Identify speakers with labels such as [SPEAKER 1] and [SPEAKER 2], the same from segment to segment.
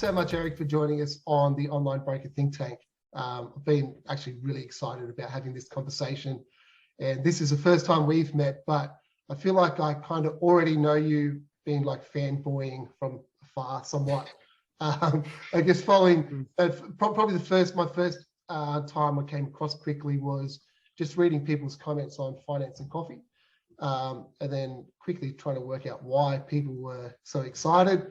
[SPEAKER 1] so much, Eric, for joining us on the Online Broker Think Tank. I've been actually really excited about having this conversation. And this is the first time we've met, but I feel like I kind of already know you, being like fanboying from afar somewhat. I guess following, probably my first time I came across Quickli was just reading people's comments on finance and coffee. And then quickly trying to work out why people were so excited,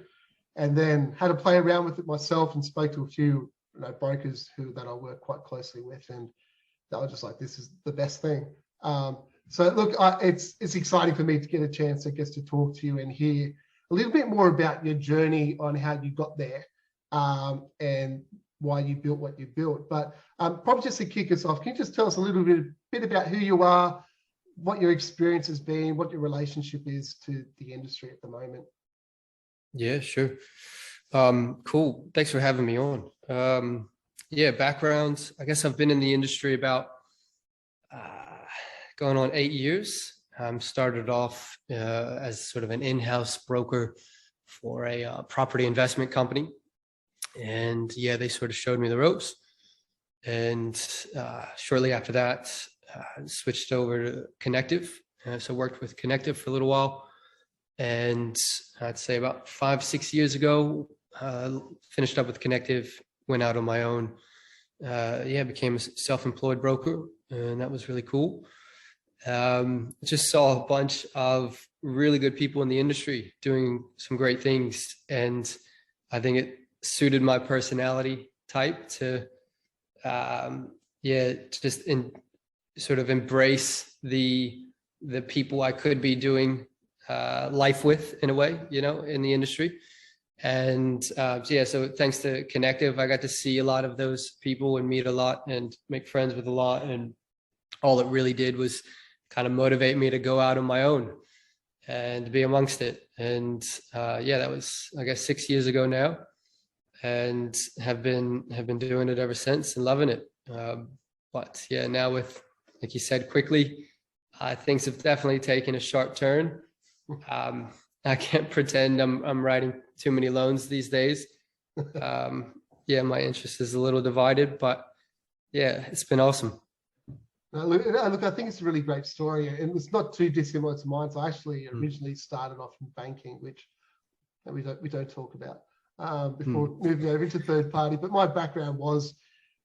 [SPEAKER 1] and then had to play around with it myself and spoke to a few brokers that I work quite closely with, and they were just like, this is the best thing. So look, it's exciting for me to get a chance, I guess, to talk to you and hear a little bit more about your journey on how you got there, and why you built what you built. But probably just to kick us off, can you just tell us a little bit about who you are, what your experience has been, what your relationship is to the industry at the moment?
[SPEAKER 2] Yeah, sure. Cool. Thanks for having me on. Yeah, background. I guess I've been in the industry about going on 8 years. Started off as sort of an in-house broker for a property investment company. And yeah, they sort of showed me the ropes. And shortly after that, switched over to Connective. So worked with Connective for a little while. And I'd say about 5-6 years ago, finished up with Connective, went out on my own. Became a self-employed broker, and that was really cool. Just saw a bunch of really good people in the industry doing some great things. And I think it suited my personality type to, sort of embrace the people I could be doing life with, in a way, in the industry. And so thanks to Connective, I got to see a lot of those people and meet a lot and make friends with a lot. And all it really did was kind of motivate me to go out on my own and be amongst it. And that was, I guess, 6 years ago now, and have been doing it ever since and loving it. But yeah, now with, like you said, Quickli, things have definitely taken a sharp turn. I can't pretend I'm writing too many loans these days. My interest is a little divided, but yeah, it's been awesome.
[SPEAKER 1] Look, I think it's a really great story, and it's not too dissimilar to mine. So I actually originally started off in banking, which we don't talk about before moving over into third party. But my background was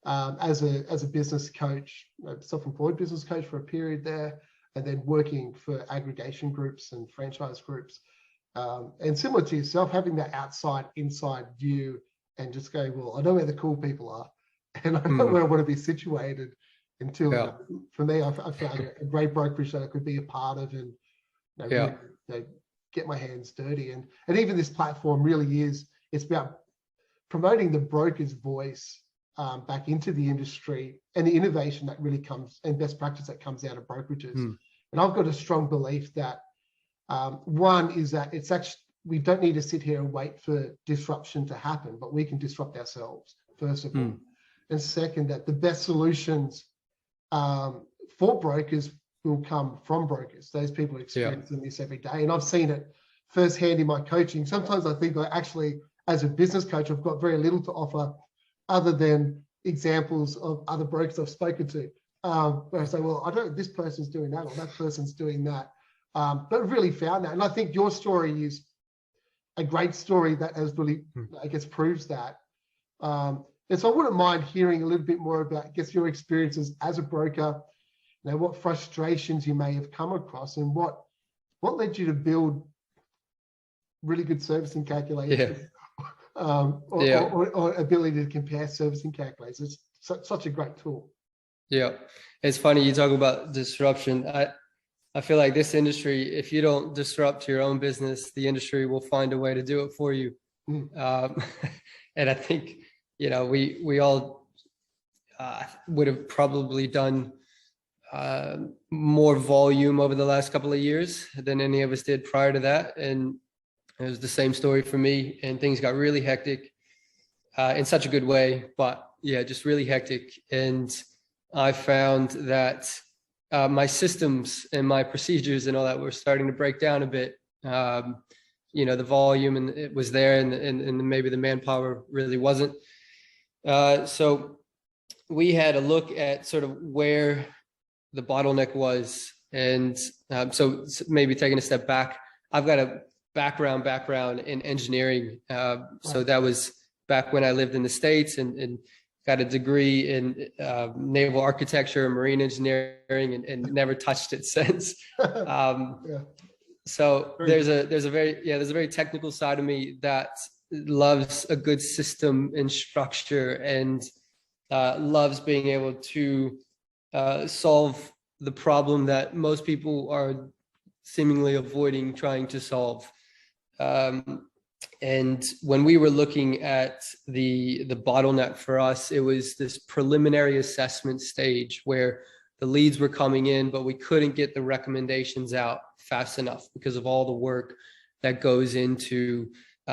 [SPEAKER 1] as a business coach, self-employed business coach for a period there, and then working for aggregation groups and franchise groups. And similar to yourself, having that inside view and just going, well, I know where the cool people are, and I know where I want to be situated. Until for me, I found a great brokerage that I could be a part of, and really, get my hands dirty. And even this platform really it's about promoting the broker's voice back into the industry, and the innovation that really comes, and best practice that comes out of brokerages. And I've got a strong belief that one is that it's actually, we don't need to sit here and wait for disruption to happen, but we can disrupt ourselves, first of all. And second, that the best solutions for brokers will come from brokers. Those people are experiencing this every day. And I've seen it firsthand in my coaching. Sometimes I think actually, as a business coach, I've got very little to offer other than examples of other brokers I've spoken to. Where I say, well, I don't, this person's doing that, or that person's doing that. But I've really found that. And I think your story is a great story that has really, I guess, proves that. And so I wouldn't mind hearing a little bit more about, I guess, your experiences as a broker, what frustrations you may have come across, and what led you to build really good servicing calculators, or ability to compare servicing calculators. It's such a great tool.
[SPEAKER 2] Yeah, it's funny you talk about disruption. I feel like this industry, if you don't disrupt your own business, the industry will find a way to do it for you. And I think, we all would have probably done more volume over the last couple of years than any of us did prior to that. And it was the same story for me, and things got really hectic in such a good way, but yeah, just really hectic. And I found that my systems and my procedures and all that were starting to break down a bit. the volume and it was there, and maybe the manpower really wasn't. So we had a look at sort of where the bottleneck was. And so maybe taking a step back, I've got a background in engineering. So that was back when I lived in the States, and got a degree in naval architecture and marine engineering, and never touched it since. So there's a very technical side of me that loves a good system and structure, and loves being able to solve the problem that most people are seemingly avoiding trying to solve. And when we were looking at the bottleneck for us, it was this preliminary assessment stage where the leads were coming in, but we couldn't get the recommendations out fast enough because of all the work that goes into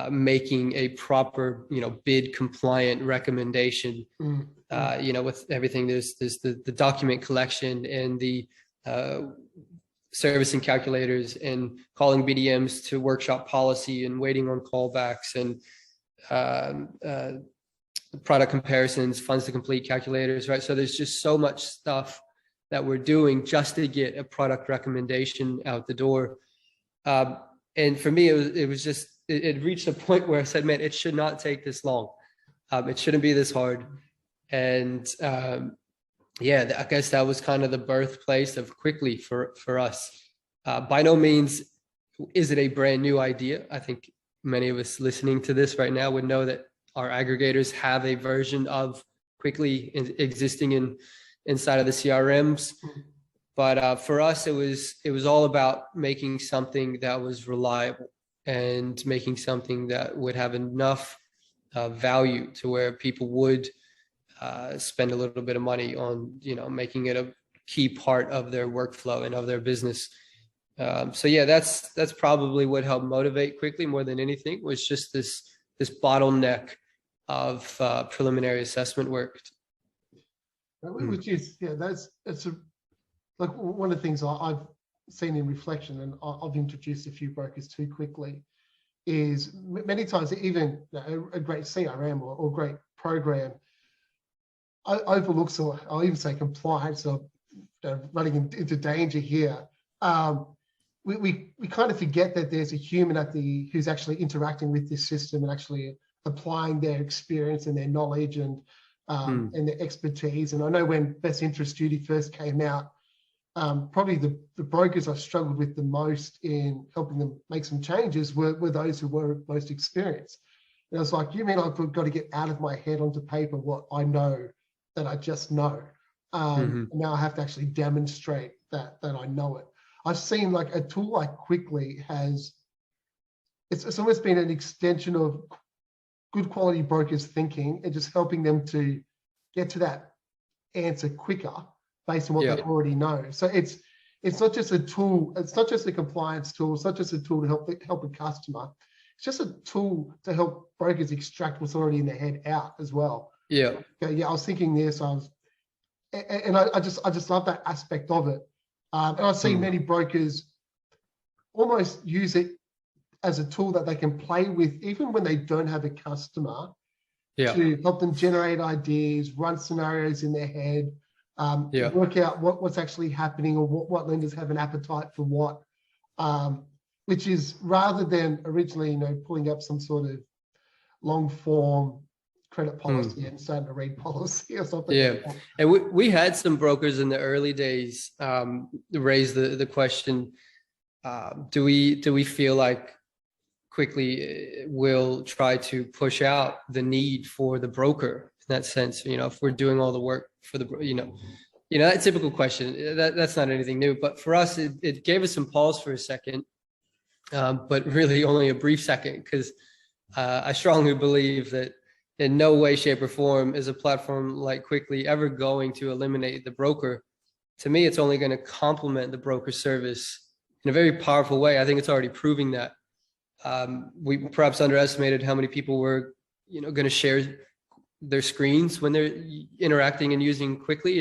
[SPEAKER 2] making a proper, bid compliant recommendation. With everything, there's the document collection and the servicing calculators and calling BDMs to workshop policy and waiting on callbacks and product comparisons, funds to complete calculators, right? So there's just so much stuff that we're doing just to get a product recommendation out the door. And for me, it reached a point where I said, man, it should not take this long. It shouldn't be this hard. And I guess that was kind of the birthplace of Quickli for us. By no means is it a brand new idea. I think many of us listening to this right now would know that our aggregators have a version of Quickli existing inside of the CRMs. But for us, it was all about making something that was reliable and making something that would have enough value to where people would spend a little bit of money on, making it a key part of their workflow and of their business. That's probably what helped motivate Quickli more than anything, was just this bottleneck of preliminary assessment work.
[SPEAKER 1] Which is, like one of the things I've seen in reflection, and I've introduced a few brokers to Quickli, is many times even a great CRM or great program overlooks, or I'll even say compliance, or running into danger here. We kind of forget that there's a human who's actually interacting with this system and actually applying their experience and their knowledge and their expertise. And I know when Best Interest Duty first came out, probably the brokers I've struggled with the most in helping them make some changes were those who were most experienced. And I was like, you mean I've got to get out of my head onto paper what I know that I just know? Now I have to actually demonstrate that I know it. I've seen like a tool like Quickli it's almost been an extension of good quality brokers thinking and just helping them to get to that answer quicker based on what they already know. So it's not just a tool, it's not just a compliance tool, it's not just a tool to help a customer. It's just a tool to help brokers extract what's already in their head out as well. I was thinking this, I just love that aspect of it. And I've seen many brokers almost use it as a tool that they can play with even when they don't have a customer, to help them generate ideas, run scenarios in their head, work out what's actually happening, or what lenders have an appetite for what, which is, rather than originally, pulling up some sort of long form credit policy and starting to read policy or something. Like that.
[SPEAKER 2] And we had some brokers in the early days raise the question, do we feel like Quickli will try to push out the need for the broker in that sense? If we're doing all the work for the, that typical question, that's not anything new. But for us, it gave us some pause for a second, but really only a brief second, because I strongly believe that in no way, shape, or form is a platform like Quickli ever going to eliminate the broker. To me, it's only going to complement the broker service in a very powerful way. I think it's already proving that. We perhaps underestimated how many people were, going to share their screens when they're interacting and using Quickli,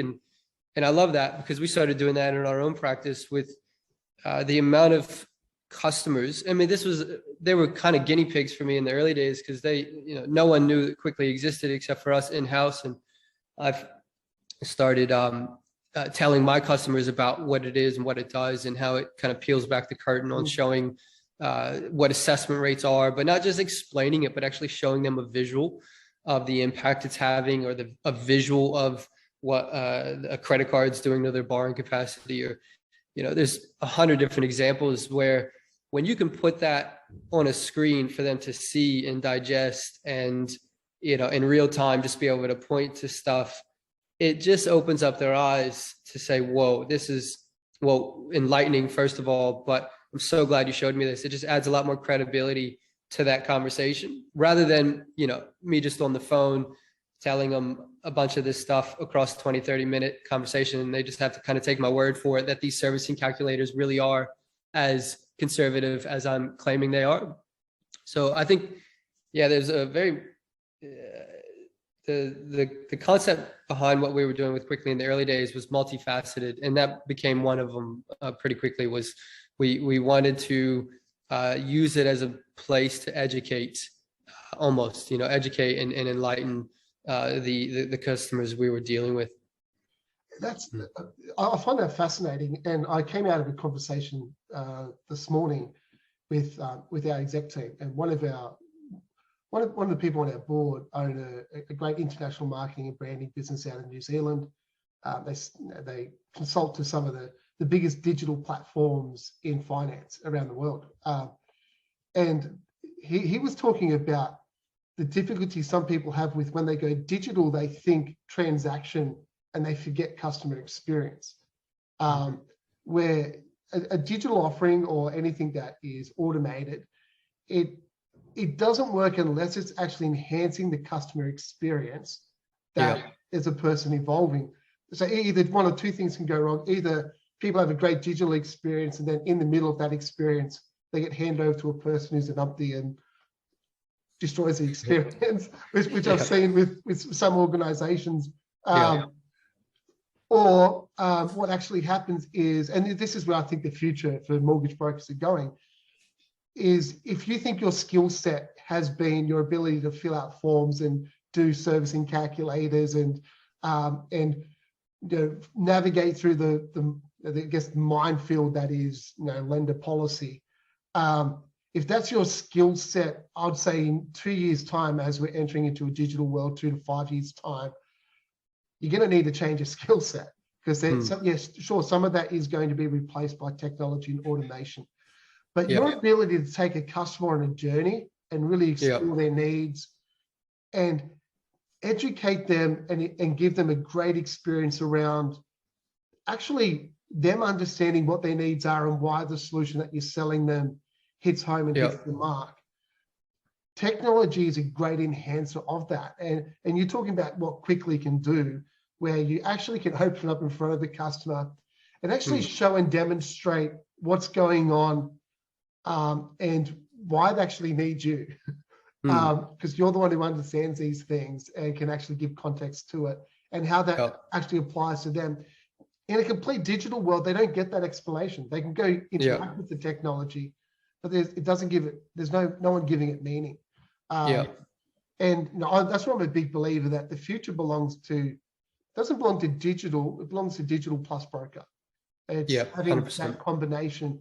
[SPEAKER 2] and I love that, because we started doing that in our own practice with the amount of customers. I mean, they were kind of guinea pigs for me in the early days, because no one knew that Quickli existed except for us in-house. And I've started telling my customers about what it is and what it does, and how it kind of peels back the curtain on showing what assessment rates are, but not just explaining it, but actually showing them a visual of the impact it's having, or a visual of what a credit card's doing to their borrowing capacity. Or, there's 100 different examples where when you can put that on a screen for them to see and digest, and, in real time, just be able to point to stuff, it just opens up their eyes to say, whoa, this is, well, enlightening, first of all, but I'm so glad you showed me this. It just adds a lot more credibility to that conversation, rather than, me just on the phone telling them a bunch of this stuff across 20-30 minute conversation. And they just have to kind of take my word for it that these servicing calculators really are as conservative as I'm claiming they are. So I think, there's a very, the concept behind what we were doing with Quickli in the early days was multifaceted. And that became one of them pretty quickly. Was we wanted to use it as a place to educate, almost, educate and enlighten the customers we were dealing with.
[SPEAKER 1] I find that fascinating. And I came out of a conversation this morning with our exec team, and one of the people on our board own a great international marketing and branding business out in New Zealand. They consult to some of the biggest digital platforms in finance around the world. And he was talking about the difficulty some people have with when they go digital, they think transaction and they forget customer experience. Where a digital offering or anything that is automated, it doesn't work unless it's actually enhancing the customer experience that is a person evolving. So either one or two things can go wrong. Either people have a great digital experience, and then in the middle of that experience, they get handed over to a person who's an umpty and destroys the experience, which I've seen with some organizations. Or what actually happens is, and this is where I think the future for mortgage brokers are going, is if you think your skill set has been your ability to fill out forms and do servicing calculators and navigate through the I guess minefield that is lender policy. If that's your skill set, I'd say in 2 years' time, as we're entering into a digital world, 2 to 5 years' time, you're going to need to change your skill set, because yes, sure, some of that is going to be replaced by technology and automation. But your ability to take a customer on a journey and really explore their needs and educate them and give them a great experience around actually them understanding what their needs are and why the solution that you're selling them hits home and hits the mark. Technology is a great enhancer of that. And you're talking about what Quickli can do, where you actually can open up in front of the customer and actually show and demonstrate what's going on and why they actually need you. Because you're the one who understands these things and can actually give context to it, and how that actually applies to them. In a complete digital world, they don't get that explanation. They can go interact with the technology, but it doesn't give it, there's no one giving it meaning. And that's why I'm a big believer that the future doesn't belong to digital, it belongs to digital plus broker. It's having 100%. That combination.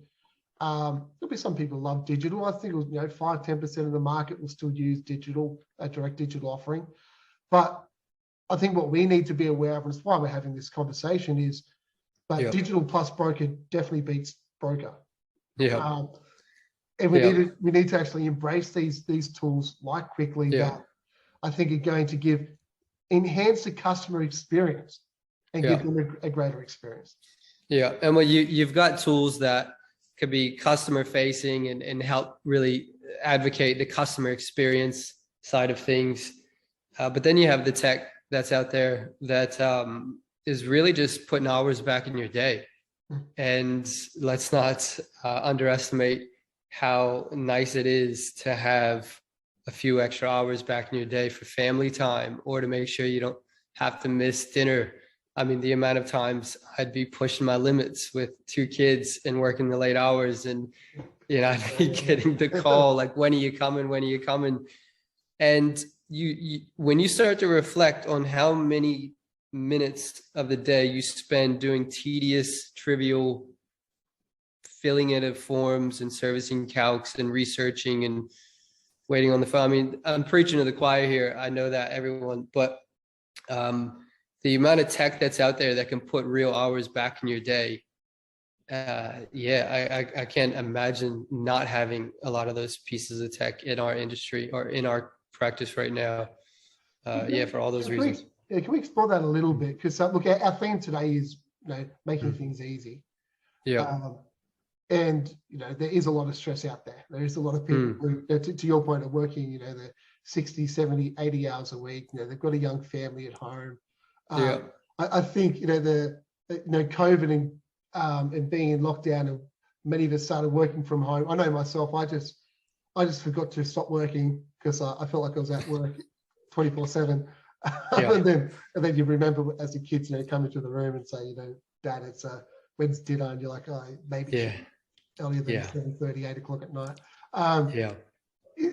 [SPEAKER 1] There'll be some people who love digital. I think 5-10% of the market will still use digital, a direct digital offering. But I think what we need to be aware of, and that's why we're having this conversation, is that digital plus broker definitely beats broker. And we need to actually embrace these tools like Quickli that I think are going to enhance the customer experience and give them a greater experience.
[SPEAKER 2] And well, you've got tools that could be customer facing and help really advocate the customer experience side of things. But then you have the tech that's out there that is really just putting hours back in your day. And let's not underestimate how nice it is to have a few extra hours back in your day for family time, or to make sure you don't have to miss dinner. I mean, the amount of times I'd be pushing my limits with 2 kids and working the late hours, and you know, getting the call, like, when are you coming? When are you coming? And you when you start to reflect on how many minutes of the day you spend doing tedious, trivial filling in of forms and servicing calcs and researching and waiting on the phone. I mean, I'm preaching to the choir here. I know that, everyone, but the amount of tech that's out there that can put real hours back in your day. I can't imagine not having a lot of those pieces of tech in our industry or in our practice right now. For all those reasons.
[SPEAKER 1] Can we explore that a little bit? Because look, our theme today is, you know, making things easy.
[SPEAKER 2] Yeah.
[SPEAKER 1] And, you know, there is a lot of stress out there. There is a lot of people who, to your point, are working, you know, the 60, 70, 80 hours a week. You know, they've got a young family at home. I think, you know, COVID and being in lockdown, and many of us started working from home. I know myself, I just forgot to stop working because I felt like I was at work 24/7. And then you remember as the kids, you know, come into the room and say, you know, Dad, it's when's dinner? And you're like, oh, maybe earlier than 7:30, 8 o'clock at night.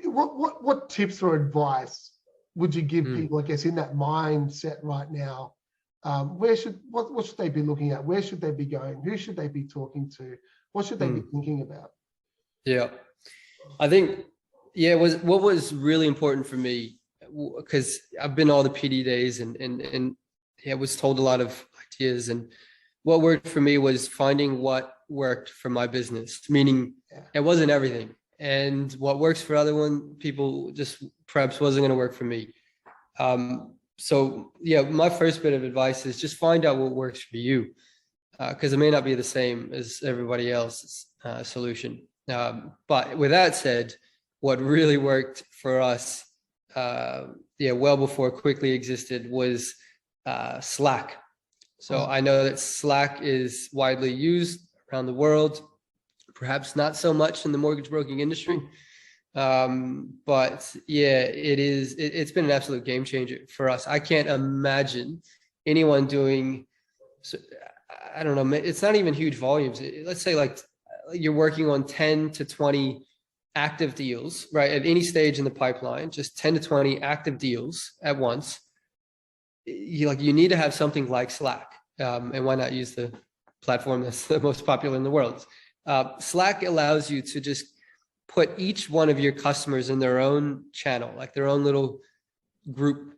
[SPEAKER 1] What tips or advice would you give people, I guess, in that mindset right now? What should they be looking at? Where should they be going? Who should they be talking to? What should they be thinking about?
[SPEAKER 2] Yeah, I think, what was really important for me, because I've been all the PD days and was told a lot of ideas, and what worked for me was finding what worked for my business, meaning it wasn't everything. And what works for other people just perhaps wasn't going to work for me. So my first bit of advice is just find out what works for you, because it may not be the same as everybody else's solution. But with that said, what really worked for us, well before Quickli existed, was Slack. So I know that Slack is widely used around the world, perhaps not so much in the mortgage broking industry. But it's been an absolute game changer for us. I can't imagine anyone doing, I don't know, it's not even huge volumes. Let's say like you're working on 10 to 20 active deals, right? At any stage in the pipeline, just 10 to 20 active deals at once. You need to have something like Slack. And why not use the platform that's the most popular in the world? Slack allows you to just put each one of your customers in their own channel, like their own little group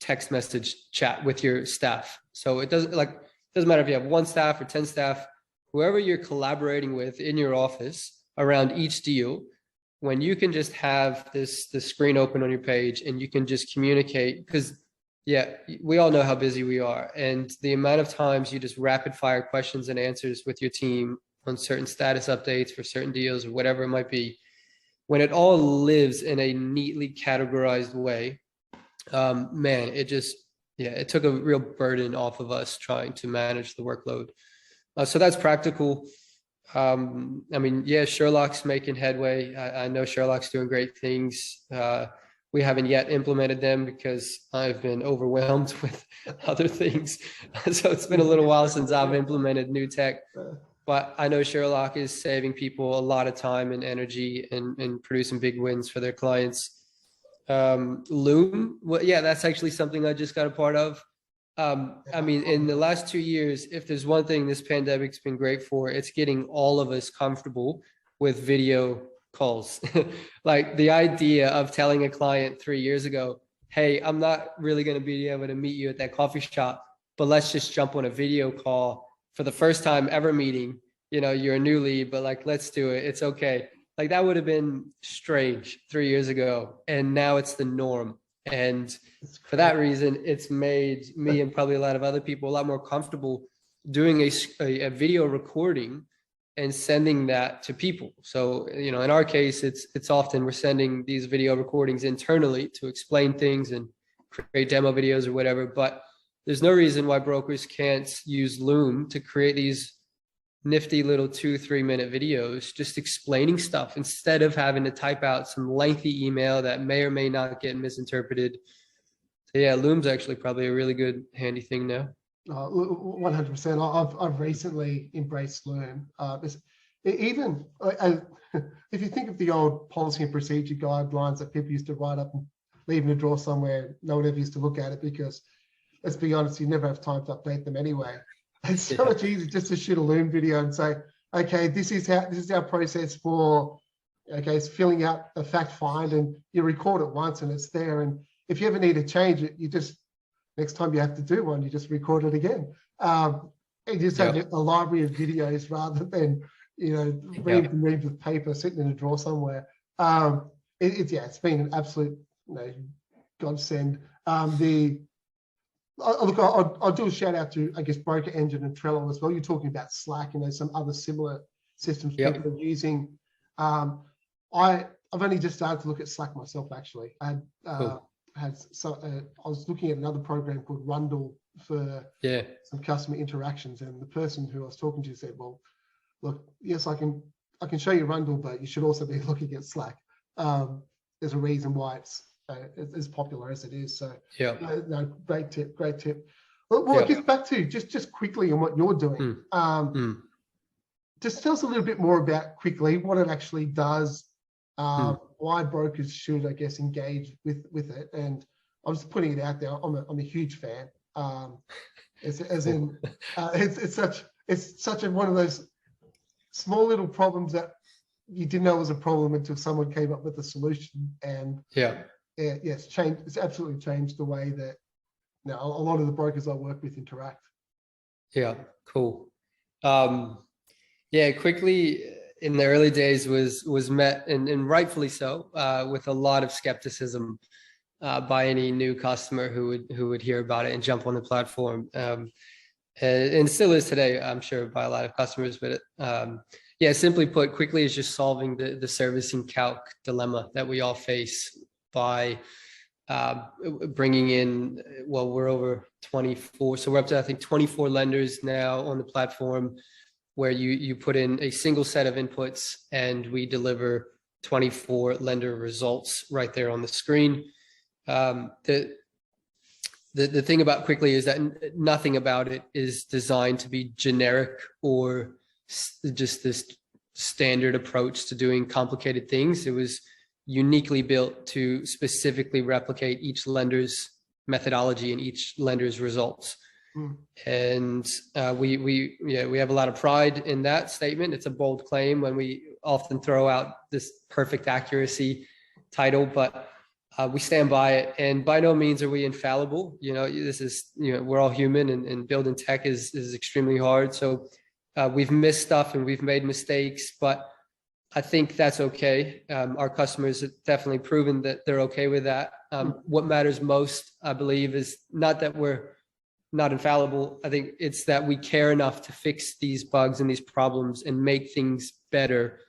[SPEAKER 2] text message chat with your staff. So it doesn't matter if you have 1 staff or 10 staff, whoever you're collaborating with in your office around each deal, when you can just have the screen open on your page and you can just communicate, because we all know how busy we are, and the amount of times you just rapid fire questions and answers with your team on certain status updates for certain deals or whatever it might be, when it all lives in a neatly categorized way, it took a real burden off of us trying to manage the workload. So that's practical. Sherlock's making headway. I know Sherlock's doing great things. We haven't yet implemented them because I've been overwhelmed with other things. So it's been a little while since I've implemented new tech. But I know Sherlock is saving people a lot of time and energy and producing big wins for their clients. Loom, that's actually something I just got a part of. In the last 2 years, if there's one thing this pandemic's been great for, it's getting all of us comfortable with video calls. Like the idea of telling a client 3 years ago, hey, I'm not really going to be able to meet you at that coffee shop, but let's just jump on a video call for the first time ever meeting. You're a new lead, but let's do it. It's okay. That would have been strange 3 years ago. And now it's the norm. And for that reason, it's made me and probably a lot of other people a lot more comfortable doing a video recording and sending that to people. So, in our case, it's often we're sending these video recordings internally to explain things and create demo videos or whatever. But there's no reason why brokers can't use Loom to create these nifty little 2-3 minute videos just explaining stuff instead of having to type out some lengthy email that may or may not get misinterpreted. So Loom's actually probably a really good handy thing now.
[SPEAKER 1] 100%. I've recently embraced Loom. even if you think of the old policy and procedure guidelines that people used to write up and leave in a drawer somewhere, no one ever used to look at it because, let's be honest, you never have time to update them anyway. It's so much easier just to shoot a Loom video and say, okay, this is our process for, okay, it's filling out a fact find, and you record it once and it's there. And if you ever need to change it, you just, next time you have to do one, you just record it again. And you just have a library of videos rather than, reams and reams of paper sitting in a drawer somewhere. It's been an absolute godsend. I'll do a shout out to, I guess, Broker Engine and Trello as well. You're talking about Slack, some other similar systems people are using. I've only just started to look at Slack myself, actually. I was looking at another program called Rundle for some customer interactions, and the person who I was talking to said, well, look, yes, I can show you Rundle, but you should also be looking at Slack. There's a reason why it's as popular as it is. So great tip. Well, I'll get back to just quickly on what you're doing. Just tell us a little bit more about Quickli, what it actually does, why brokers should, I guess, engage with it. And I'm just putting it out there. I'm a huge fan. It's such a one of those small little problems that you didn't know was a problem until someone came up with a solution. And it's changed. It's absolutely changed the way that a lot of the brokers I work with interact.
[SPEAKER 2] Yeah, cool. Quickli in the early days was met, and rightfully so, with a lot of skepticism by any new customer who would hear about it and jump on the platform. And still is today, I'm sure, by a lot of customers. But simply put, Quickli is just solving the servicing calc dilemma that we all face by bringing in, we're over 24, so we're up to, I think, 24 lenders now on the platform, where you put in a single set of inputs and we deliver 24 lender results right there on the screen. The thing about Quickli is that nothing about it is designed to be generic or just this standard approach to doing complicated things. It was uniquely built to specifically replicate each lender's methodology and each lender's results. And we have a lot of pride in that statement. It's a bold claim when we often throw out this perfect accuracy title, but we stand by it. And by no means are we infallible. This is, we're all human, and building tech is extremely hard. So we've missed stuff and we've made mistakes, but I think that's okay. Our customers have definitely proven that they're okay with that. What matters most, I believe, is not that we're not infallible. I think it's that we care enough to fix these bugs and these problems and make things better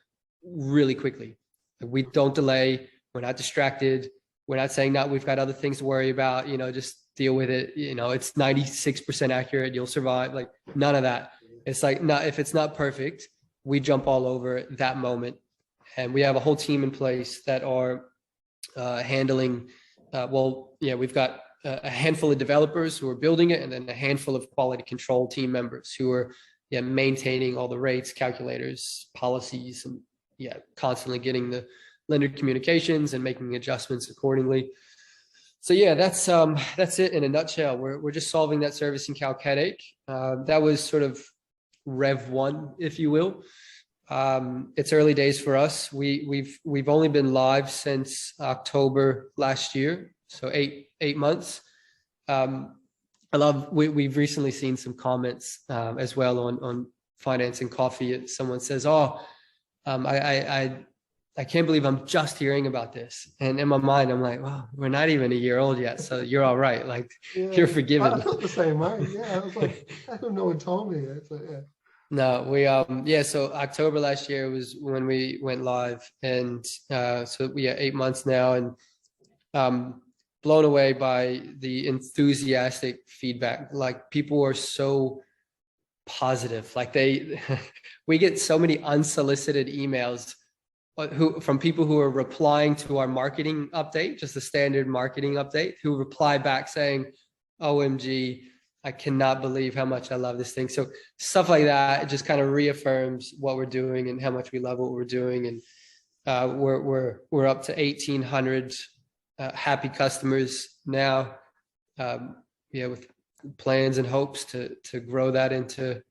[SPEAKER 2] really quickly. We don't delay. We're not distracted. We're not saying, no, we've got other things to worry about, just deal with it. It's 96% accurate. You'll survive. Like, none of that. It's like, if it's not perfect, we jump all over it that moment. And we have a whole team in place that are handling, we've got a handful of developers who are building it, and then a handful of quality control team members who are maintaining all the rates, calculators, policies, and constantly getting the lender communications and making adjustments accordingly. So that's it in a nutshell. We're just solving that servicing calc headache. That was sort of Rev 1, if you will. It's early days for us. We've only been live since October last year, so eight months. We've recently seen some comments as well on Finance and Coffee. Someone says, I can't believe I'm just hearing about this. And in my mind, I'm like, well, we're not even a year old yet, so you're all right. Like, you're forgiven.
[SPEAKER 1] I felt the same way. Yeah, I was like, how come no one told me? So,
[SPEAKER 2] No, we so October last year was when we went live, and so we are 8 months now, and blown away by the enthusiastic feedback. Like, people are so positive. Like, we get so many unsolicited emails from people who are replying to our marketing update, just a standard marketing update, who reply back saying, OMG, I cannot believe how much I love this thing. So stuff like that, it just kind of reaffirms what we're doing and how much we love what we're doing. And we're up to 1,800 happy customers now. With plans and hopes to grow that into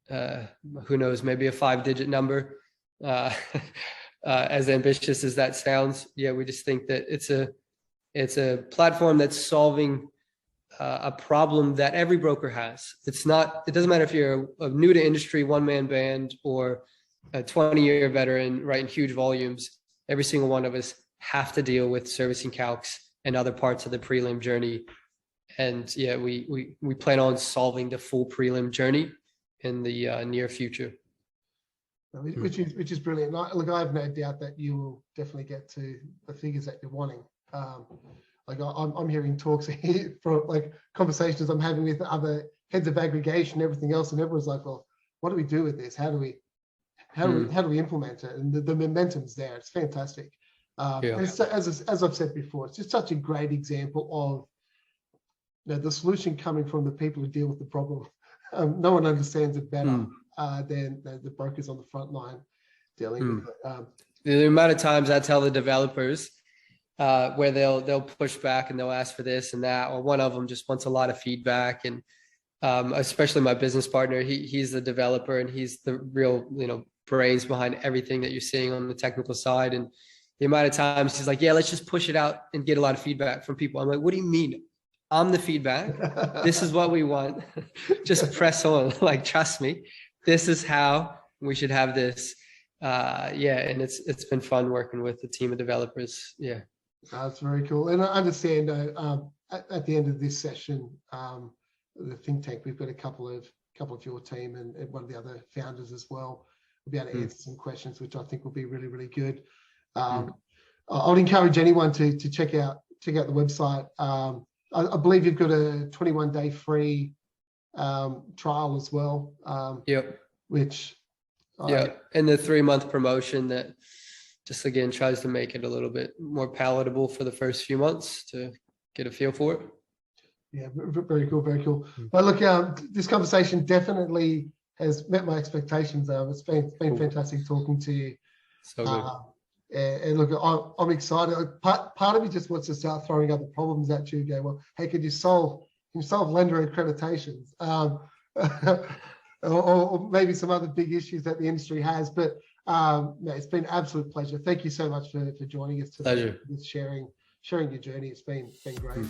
[SPEAKER 2] who knows, maybe a 5-digit number. As ambitious as that sounds, we just think that it's a platform that's solving a problem that every broker has. It doesn't matter if you're a new to industry one-man band or a 20-year veteran writing huge volumes. Every single one of us have to deal with servicing calcs and other parts of the prelim journey. And we plan on solving the full prelim journey in the near future.
[SPEAKER 1] Which is brilliant. Look, I have no doubt that you will definitely get to the figures that you're wanting. Like I'm hearing talks from like conversations I'm having with other heads of aggregation, everything else, and everyone's like, well, what do we do with this? How do we implement it? And the momentum's there. It's fantastic. As I've said before, it's just such a great example of the solution coming from the people who deal with the problem. No one understands it better than the brokers on the front line dealing with it.
[SPEAKER 2] The amount of times I tell the developers where they'll push back and they'll ask for this and that, or one of them just wants a lot of feedback. And especially my business partner, he's the developer and he's the real brains behind everything that you're seeing on the technical side. And the amount of times he's like, let's just push it out and get a lot of feedback from people. I'm like, what do you mean? I'm the feedback. This is what we want. Just press on. Like, trust me, this is how we should have this. And it's been fun working with the team of developers.
[SPEAKER 1] That's very cool. And I understand at the end of this session, the think tank, we've got a couple of your team and one of the other founders as well. We'll be able to answer some questions, which I think will be really, really good. I would encourage anyone to check out the website. I believe you've got a 21-day free trial as well. Which
[SPEAKER 2] and the 3-month promotion that just again tries to make it a little bit more palatable for the first few months to get a feel for it.
[SPEAKER 1] Very cool, very cool. But look, this conversation definitely has met my expectations. It's been fantastic talking to you.
[SPEAKER 2] So good.
[SPEAKER 1] And look, I'm excited. Part of me just wants to start throwing other problems at you. Go, well, hey, can you solve lender accreditations, or maybe some other big issues that the industry has? But it's been an absolute pleasure. Thank you so much for joining us today.
[SPEAKER 2] Pleasure.
[SPEAKER 1] With sharing your journey. It's been great.